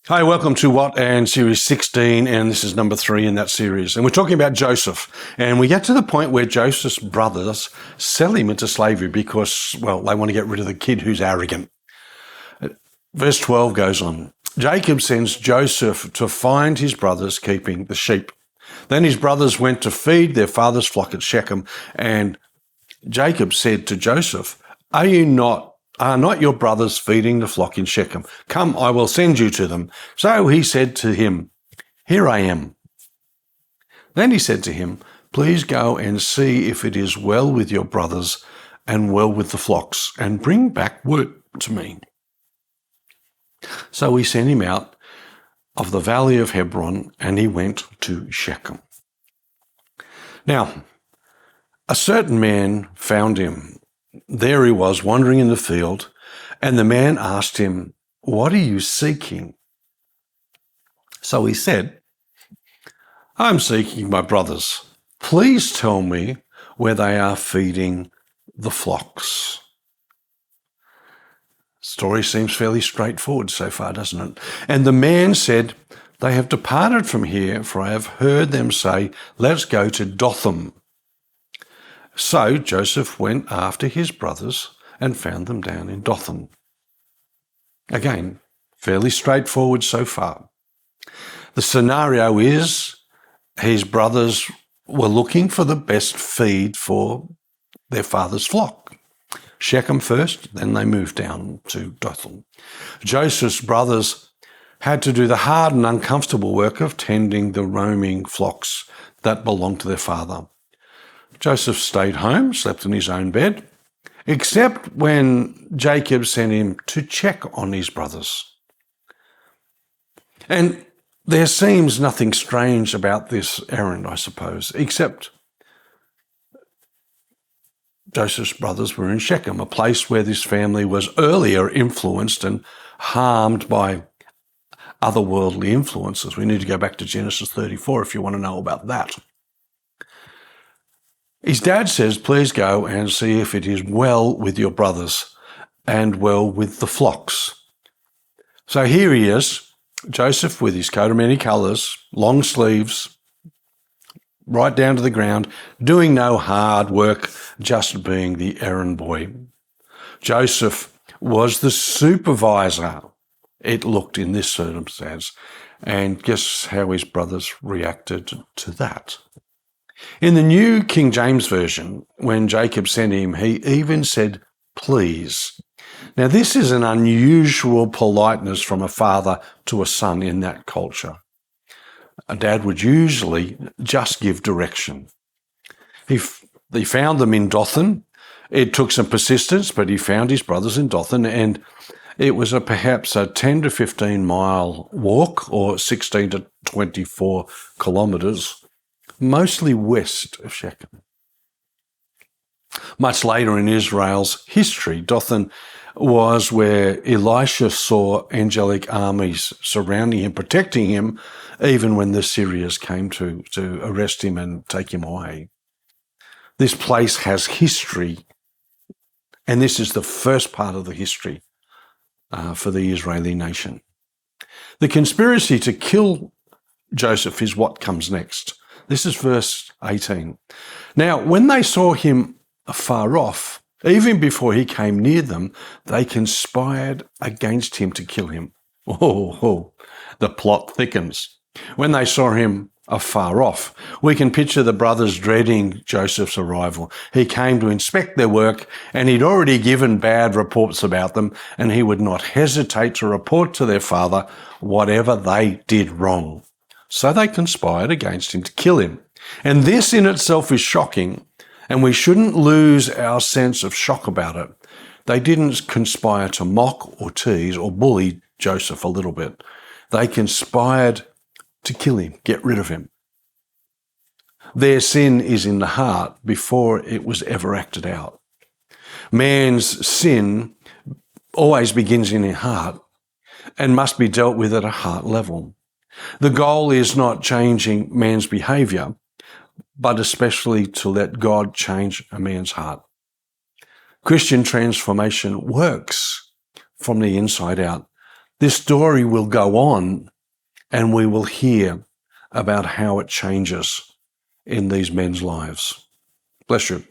Hi, welcome to What and Series 16, and this is number 3 in that series. And we're talking about Joseph. And we get to the point where Joseph's brothers sell him into slavery because, well, they want to get rid of the kid who's arrogant. Verse 12 goes on. Jacob sends Joseph to find his brothers keeping the sheep. Then his brothers went to feed their father's flock at Shechem, and Jacob said to Joseph, Are not your brothers feeding the flock in Shechem? Come, I will send you to them. So he said to him, Here I am. Then he said to him, Please go and see if it is well with your brothers and well with the flocks, and bring back word to me. So he sent him out of the valley of Hebron, and he went to Shechem. Now, a certain man found him. There he was, wandering in the field, and the man asked him, What are you seeking? So he said, I'm seeking my brothers. Please tell me where they are feeding the flocks. Story seems fairly straightforward so far, doesn't it? And the man said, They have departed from here, for I have heard them say, Let's go to Dothan. So Joseph went after his brothers and found them down in Dothan. Again, fairly straightforward so far. The scenario is his brothers were looking for the best feed for their father's flock. Shechem first, then they moved down to Dothan. Joseph's brothers had to do the hard and uncomfortable work of tending the roaming flocks that belonged to their father. Joseph stayed home, slept in his own bed, except when Jacob sent him to check on his brothers. And there seems nothing strange about this errand, I suppose, except Joseph's brothers were in Shechem, a place where this family was earlier influenced and harmed by otherworldly influences. We need to go back to Genesis 34 if you want to know about that. His dad says, Please go and see if it is well with your brothers and well with the flocks. So here he is, Joseph with his coat of many colours, long sleeves, right down to the ground, doing no hard work, just being the errand boy. Joseph was the supervisor, it looked in this circumstance, and guess how his brothers reacted to that? In the New King James Version, when Jacob sent him, he even said, Please. Now, this is an unusual politeness from a father to a son in that culture. A dad would usually just give direction. He found them in Dothan. It took some persistence, but he found his brothers in Dothan, and it was perhaps a 10 to 15 mile walk, or 16 to 24 kilometres, mostly west of Shechem. Much later in Israel's history, Dothan was where Elisha saw angelic armies surrounding him, protecting him, even when the Syrians came to arrest him and take him away. This place has history, and this is the first part of the history for the Israeli nation. The conspiracy to kill Joseph is what comes next. This is verse 18. Now, when they saw him afar off, even before he came near them, they conspired against him to kill him. The plot thickens. When they saw him afar off, we can picture the brothers dreading Joseph's arrival. He came to inspect their work, and he'd already given bad reports about them, and he would not hesitate to report to their father whatever they did wrong. So they conspired against him to kill him. And this in itself is shocking, and we shouldn't lose our sense of shock about it. They didn't conspire to mock or tease or bully Joseph a little bit. They conspired to kill him, get rid of him. Their sin is in the heart before it was ever acted out. Man's sin always begins in the heart and must be dealt with at a heart level. The goal is not changing man's behaviour, but especially to let God change a man's heart. Christian transformation works from the inside out. This story will go on, and we will hear about how it changes in these men's lives. Bless you.